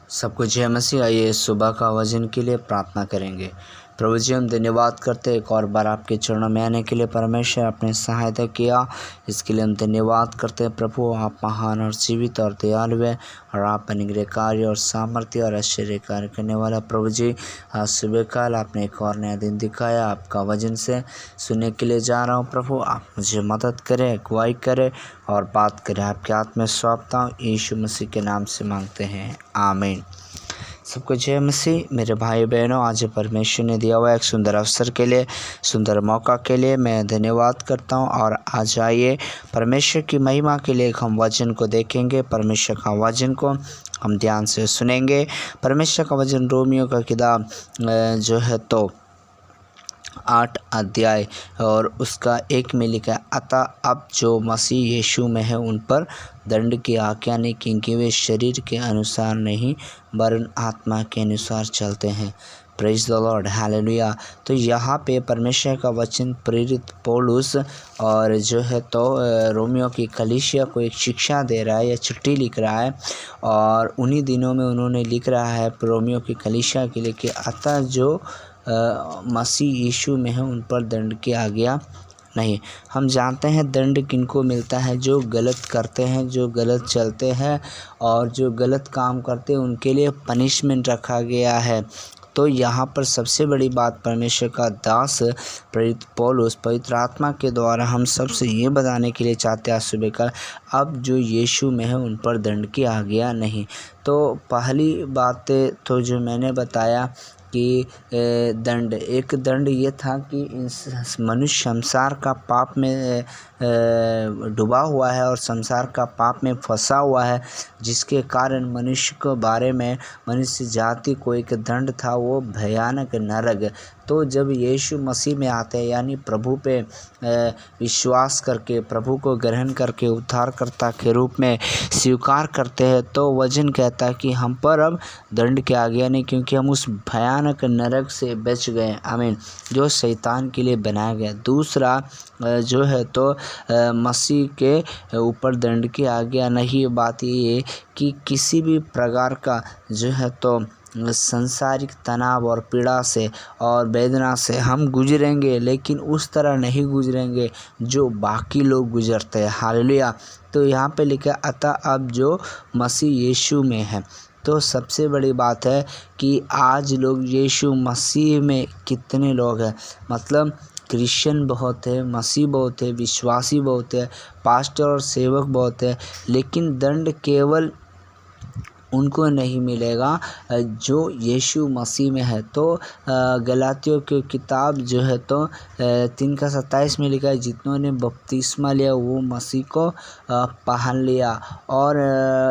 सबको जय मसीह। आइए सुबह का वचन के लिए प्रार्थना करेंगे। प्रभु जी, हम धन्यवाद करते हैं एक और बार आपके चरणों में आने के लिए। परमेश्वर आपने सहायता किया, इसके लिए हम धन्यवाद करते हैं। प्रभु, आप महान और जीवित और दयालु है, और आप अनुग्रहकारी और सामर्थ्य और आश्चर्य कार्य करने वाला। प्रभु जी, आज सुबह काल आपने एक और नया दिन दिखाया, आपका वचन से सुनने के लिए जा रहा हूँ। प्रभु, आप मुझे मदद करें, अगुवाई करें और बात करें। आपके हाथ में सौंपता हूँ, यीशु मसीह के नाम से मांगते हैं, आमीन। सबको जय मसीह। मेरे भाई बहनों, आज परमेश्वर ने दिया हुआ एक सुंदर अवसर के लिए, सुंदर मौका के लिए मैं धन्यवाद करता हूं। और आज आइए परमेश्वर की महिमा के लिए हम वचन को देखेंगे। परमेश्वर का वचन को हम ध्यान से सुनेंगे। परमेश्वर का वचन रोमियो का किताब जो है तो 8 अध्याय और उसका 1 में लिखा है, अतः अब जो मसीह यीशु में है उन पर दंड की आज्ञा नहीं, क्योंकि वे शरीर के अनुसार नहीं वरन आत्मा के अनुसार चलते हैं। Praise the Lord, hallelujah. तो यहाँ पे परमेश्वर का वचन प्रेरित पौलुस और जो है तो रोमियो की कलीसिया को एक शिक्षा दे रहा है या चिट्ठी लिख रहा है। और उन्हीं दिनों में उन्होंने लिख रहा है रोमियो की कलीसिया के लिए कि अतः जो मसीह यीशु में है उन पर दंड की आज्ञा नहीं। हम जानते हैं दंड किनको मिलता है, जो गलत करते हैं, जो गलत चलते हैं और जो गलत काम करते हैं, उनके लिए पनिशमेंट रखा गया है। तो यहाँ पर सबसे बड़ी बात परमेश्वर का दास प्रेरित पौलुस पवित्र आत्मा के द्वारा हम सबसे ये बताने के लिए चाहते हैं आज सुबह का, अब जो यीशु में है उन पर दंड की आज्ञा नहीं। तो पहली बात तो जो मैंने बताया कि एक दंड ये था कि मनुष्य संसार का पाप में डूबा हुआ है और संसार का पाप में फंसा हुआ है, जिसके कारण मनुष्य के बारे में मनुष्य जाति को एक दंड था, वो भयानक नरक। तो जब यीशु मसीह में आते हैं, यानी प्रभु पे विश्वास करके, प्रभु को ग्रहण करके उद्धारकर्ता के रूप में स्वीकार करते हैं, तो वचन कहता है कि हम पर अब दंड की आज्ञा नहीं, क्योंकि हम उस भयानक नरक से बच गए, आमीन, जो शैतान के लिए बनाया गया। दूसरा जो है तो मसीह के ऊपर दंड की आज्ञा नहीं। बात ये कि किसी भी प्रकार का जो है तो संसारिक तनाव और पीड़ा से और वेदना से हम गुजरेंगे, लेकिन उस तरह नहीं गुजरेंगे जो बाकी लोग गुजरते हैं, हालेलुया। तो यहाँ पे लिखा है, अतः अब जो मसीह यीशु में है। तो सबसे बड़ी बात है कि आज लोग यीशु मसीह में कितने लोग हैं, मतलब क्रिश्चियन बहुत है, मसीह बहुत है, विश्वासी बहुत है, पास्टर और सेवक बहुत है, लेकिन दंड केवल उनको नहीं मिलेगा जो यीशु मसीह में है। तो गलातियों की किताब जो है तो 3:27 में लिखा है, जितनों ने बपतिस्मा लिया वो मसीह को पहन लिया। और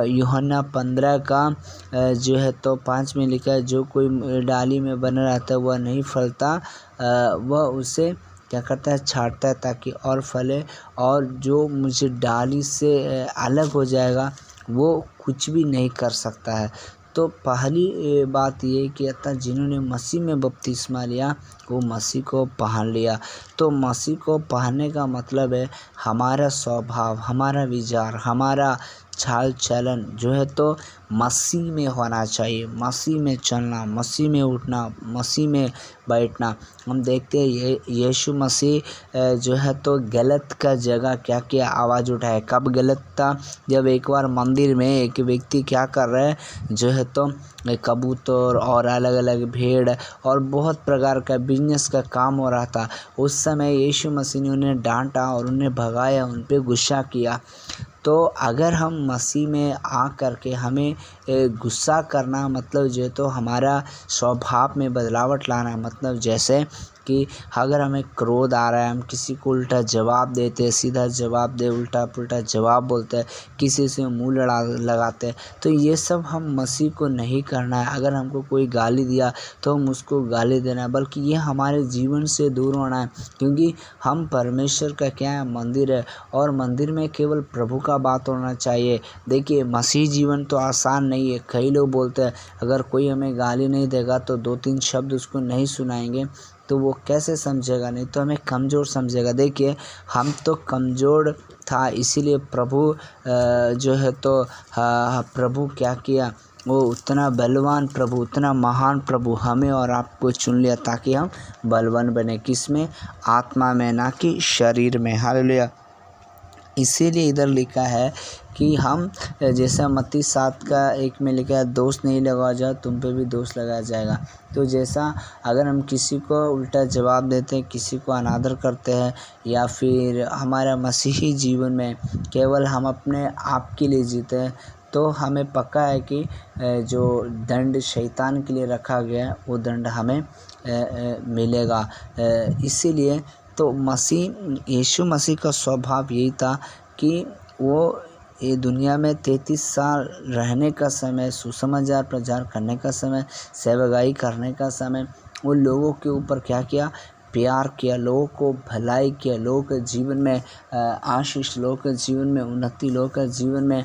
यूहन्ना 15 का जो है तो 5 में लिखा है, जो कोई डाली में बना रहता है वह नहीं फलता, वह उसे क्या करता है, छांटता है ताकि और फले, और जो मुझे डाली से अलग हो जाएगा वो कुछ भी नहीं कर सकता है। तो पहली बात ये कि अतः जिन्होंने मसीह में बपतिस्मा लिया वो मसीह को पहन लिया। तो मसीह को पहनने का मतलब है हमारा स्वभाव, हमारा विचार, हमारा चाल चलन जो है तो मसीह में होना चाहिए, मसीह में चलना, मसीह में उठना, मसीह में बैठना। हम देखते हैं यीशु मसीह जो है तो गलत का जगह क्या क्या आवाज़ उठाए। कब गलत था, जब एक बार मंदिर में एक व्यक्ति क्या कर रहा है, जो है तो कबूतर और अलग अलग भेड़ और बहुत प्रकार का बिजनेस का काम हो रहा था। उस समय यीशु मसीह ने उन्हें डांटा और उन्हें भगाया, उन पे गुस्सा किया। तो अगर हम मसीह में आ करके हमें गुस्सा करना, मतलब जो है तो हमारा स्वभाव में बदलावट लाना, मतलब जैसे कि अगर हमें क्रोध आ रहा है, हम किसी को उल्टा जवाब देते हैं, सीधा जवाब दे, उल्टा पुल्टा जवाब बोलते हैं, किसी से मुंह लड़ा लगाते हैं, तो ये सब हम मसीह को नहीं करना है। अगर हमको कोई गाली दिया तो हम उसको गाली देना है, बल्कि ये हमारे जीवन से दूर होना है, क्योंकि हम परमेश्वर का क्या है, मंदिर है, और मंदिर में केवल प्रभु का बात होना चाहिए। देखिए, मसीह जीवन तो आसान नहीं है। कई लोग बोलते हैं अगर कोई हमें गाली नहीं देगा तो 2-3 शब्द उसको नहीं सुनाएंगे तो वो कैसे समझेगा, नहीं तो हमें कमज़ोर समझेगा। देखिए, हम तो कमज़ोर था, इसीलिए प्रभु जो है तो प्रभु क्या किया, वो उतना बलवान प्रभु, उतना महान प्रभु हमें और आपको चुन लिया ताकि हम बलवान बने। किस में? आत्मा में, ना कि शरीर में। हालेलुया। इसीलिए इधर लिखा है कि हम, जैसा मत्ती 7:1 में लिखा है, दोष नहीं लगाया जाए, तुम पे भी दोष लगाया जाएगा। तो जैसा अगर हम किसी को उल्टा जवाब देते हैं, किसी को अनादर करते हैं, या फिर हमारा मसीही जीवन में केवल हम अपने आप के लिए जीते हैं, तो हमें पक्का है कि जो दंड शैतान के लिए रखा गया है वो दंड हमें मिलेगा। इसीलिए तो यीशु मसीह का स्वभाव यही था कि वो ये दुनिया में 33 साल रहने का समय, सुसमाचार प्रचार करने का समय, सेवकाई करने का समय, वो लोगों के ऊपर क्या किया? प्यार किया, लोगों को भलाई किया, लोगों के जीवन में आशीष, लोगों के जीवन में उन्नति, लोगों के जीवन में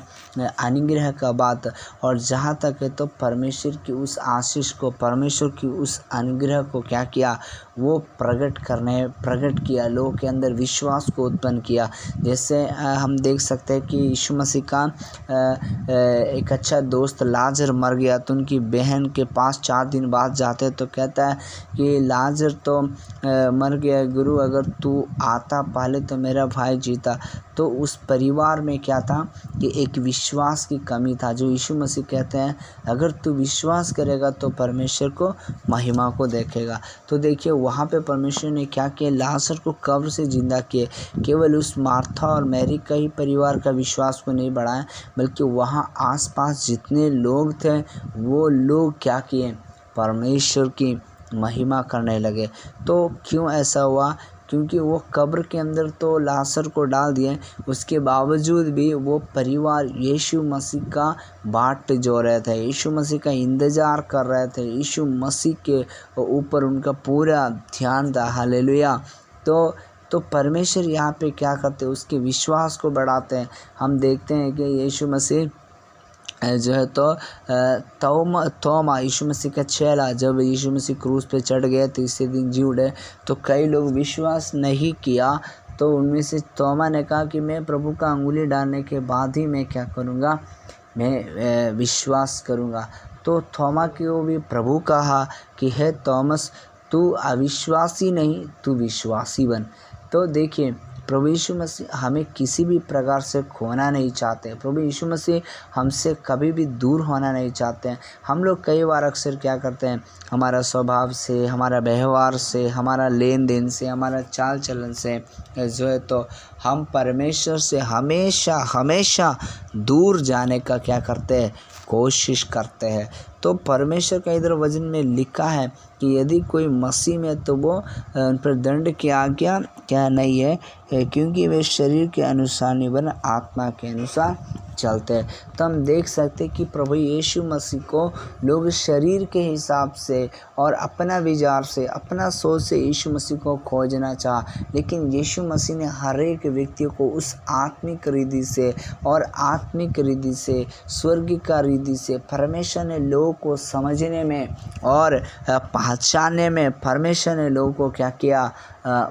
अनुग्रह का बात। और जहाँ तक है तो परमेश्वर की उस आशीष को, परमेश्वर की उस अनुग्रह को क्या किया? वो प्रकट किया, लोगों के अंदर विश्वास को उत्पन्न किया। जैसे हम देख सकते हैं कि यीशु मसीह का एक अच्छा दोस्त लाजर मर गया, तो उनकी बहन के पास 4 दिन बाद जाते तो कहता है कि लाजर तो मर गया गुरु, अगर तू आता पहले तो मेरा भाई जीता। तो उस परिवार में क्या था कि एक विश्वास की कमी था, जो यीशु मसीह कहते हैं अगर तू विश्वास करेगा तो परमेश्वर को महिमा को देखेगा। तो देखिए वहाँ पे परमेश्वर ने क्या किया? लाजर को कब्र से जिंदा किए। केवल उस मार्था और मैरी का ही परिवार का विश्वास को नहीं बढ़ाया, बल्कि वहाँ आसपास जितने लोग थे वो लोग क्या किए? परमेश्वर की महिमा करने लगे। तो क्यों ऐसा हुआ? क्योंकि वो कब्र के अंदर तो लाजर को डाल दिए, उसके बावजूद भी वो परिवार यीशु मसीह का बाट जो रहे थे, यीशु मसीह का इंतज़ार कर रहे थे, यीशु मसीह के ऊपर उनका पूरा ध्यान था। हालेलुया। तो परमेश्वर यहाँ पे क्या करते हैं? उसके विश्वास को बढ़ाते हैं। हम देखते हैं कि यीशु मसीह जो है तो तोमा यीशु मसीह का चेला, जब यीशु मसीह क्रूस पे चढ़ गए, तीसरे दिन जी उठे, तो कई लोग विश्वास नहीं किया। तो उनमें से तोमा ने कहा कि मैं प्रभु का अंगुली डालने के बाद ही मैं क्या करूँगा? मैं विश्वास करूँगा। तो तोमा को भी प्रभु कहा कि हे तोमस, तू अविश्वासी नहीं, तू विश्वासी बन। तो देखिए प्रभु यीशु मसीह हमें किसी भी प्रकार से खोना नहीं चाहते। प्रभु यीशु मसीह हमसे कभी भी दूर होना नहीं चाहते हैं। हम लोग कई बार अक्सर क्या करते हैं? हमारा स्वभाव से, हमारा व्यवहार से, हमारा लेन देन से, हमारा चाल चलन से जो है तो हम परमेश्वर से हमेशा दूर जाने का क्या करते हैं? कोशिश करते हैं। तो परमेश्वर का इधर वचन में लिखा है कि यदि कोई मसीह में तो वो उन पर दंड की आज्ञा क्या नहीं है, क्योंकि वे शरीर के अनुसार नहीं बन आत्मा के अनुसार चलते हैं। तो हम देख सकते हैं कि प्रभु यीशु मसीह को लोग शरीर के हिसाब से और अपना विचार से, अपना सोच से यीशु मसीह को खोजना चाहा, लेकिन यीशु मसीह ने हर एक व्यक्ति को उस आत्मिक रीति से और आत्मिक रीति से, स्वर्गिक रीति से परमेश्वर ने लोगों को समझने में और पहचानने में परमेश्वर ने लोगों को क्या किया?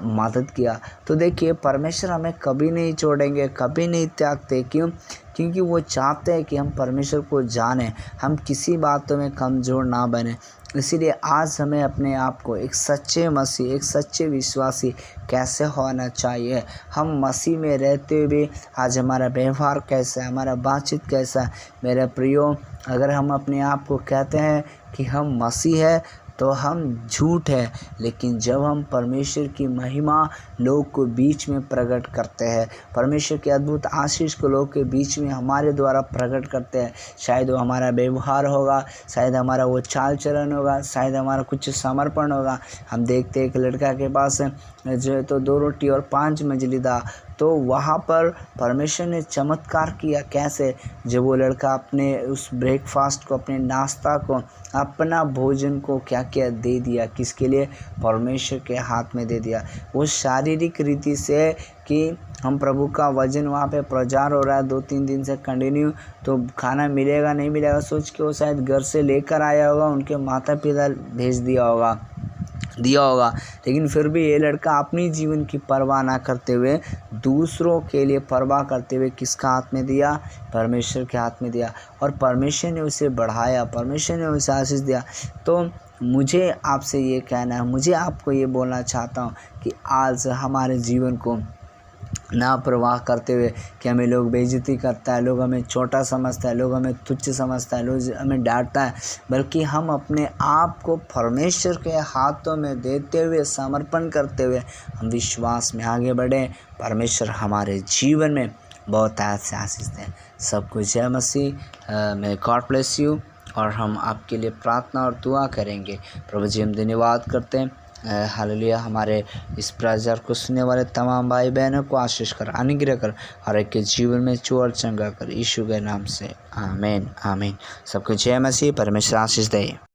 मदद किया। तो देखिए परमेश्वर हमें कभी नहीं छोड़ेंगे, कभी नहीं त्यागते। क्यों? क्योंकि वो चाहते हैं कि हम परमेश्वर को जानें, हम किसी बातों में कमज़ोर ना बने। इसीलिए आज हमें अपने आप को एक सच्चे मसीह, एक सच्चे विश्वासी कैसे होना चाहिए, हम मसीह में रहते हुए आज हमारा व्यवहार कैसा है, हमारा बातचीत कैसा है। मेरे प्रियो, अगर हम अपने आप को कहते हैं कि हम मसीह है तो हम झूठ है, लेकिन जब हम परमेश्वर की महिमा लोग को बीच में प्रकट करते हैं, परमेश्वर के अद्भुत आशीष को लोग के बीच में हमारे द्वारा प्रकट करते हैं, शायद वो हमारा व्यवहार होगा, शायद हमारा वो चाल चलन होगा, शायद हमारा कुछ समर्पण होगा। हम देखते हैं एक लड़का के पास जो है तो 2 रोटी और 5 मछली था, तो वहाँ पर परमेश्वर ने चमत्कार किया। कैसे? जब वो लड़का अपने उस ब्रेकफास्ट को, अपने नाश्ता को, अपना भोजन को क्या किया? दे दिया। किसके लिए? परमेश्वर के हाथ में दे दिया। वो शारीरिक रीति से कि हम प्रभु का वचन वहाँ पे प्रचार हो रहा है 2-3 दिन से कंटिन्यू, तो खाना मिलेगा नहीं मिलेगा सोच के वो शायद घर से लेकर आया होगा, उनके माता पिता भेज दिया होगा। दिया होगा, लेकिन फिर भी ये लड़का अपनी जीवन की परवाह ना करते हुए दूसरों के लिए परवाह करते हुए किसका हाथ में दिया? परमेश्वर के हाथ में दिया, और परमेश्वर ने उसे बढ़ाया, परमेश्वर ने उसे आशीष दिया। तो मुझे आपसे ये कहना है, मुझे आपको ये बोलना चाहता हूँ कि आज हमारे जीवन को ना परवाह करते हुए कि हमें लोग बेइज्जती करता है, लोग हमें छोटा समझता है, लोग हमें तुच्छ समझता है, लोग हमें डांटता है, बल्कि हम अपने आप को परमेश्वर के हाथों में देते हुए, समर्पण करते हुए हम विश्वास में आगे बढ़ें। परमेश्वर हमारे जीवन में बहुत ऐसे आशीष दें। सबको जय मसीह। मैं गॉड ब्लेस यू। और हम आपके लिए प्रार्थना और दुआ करेंगे। प्रभु जी, हम धन्यवाद करते हैं। हालेलुया। हमारे इस प्रचार को सुनने वाले तमाम भाई बहनों को आशीष कर, अनुग्रह कर, हर एक के जीवन में चोर चंगा कर, यीशु के नाम से आमीन आमीन। सबको जय मसीह। परमेश्वर आशीष दे।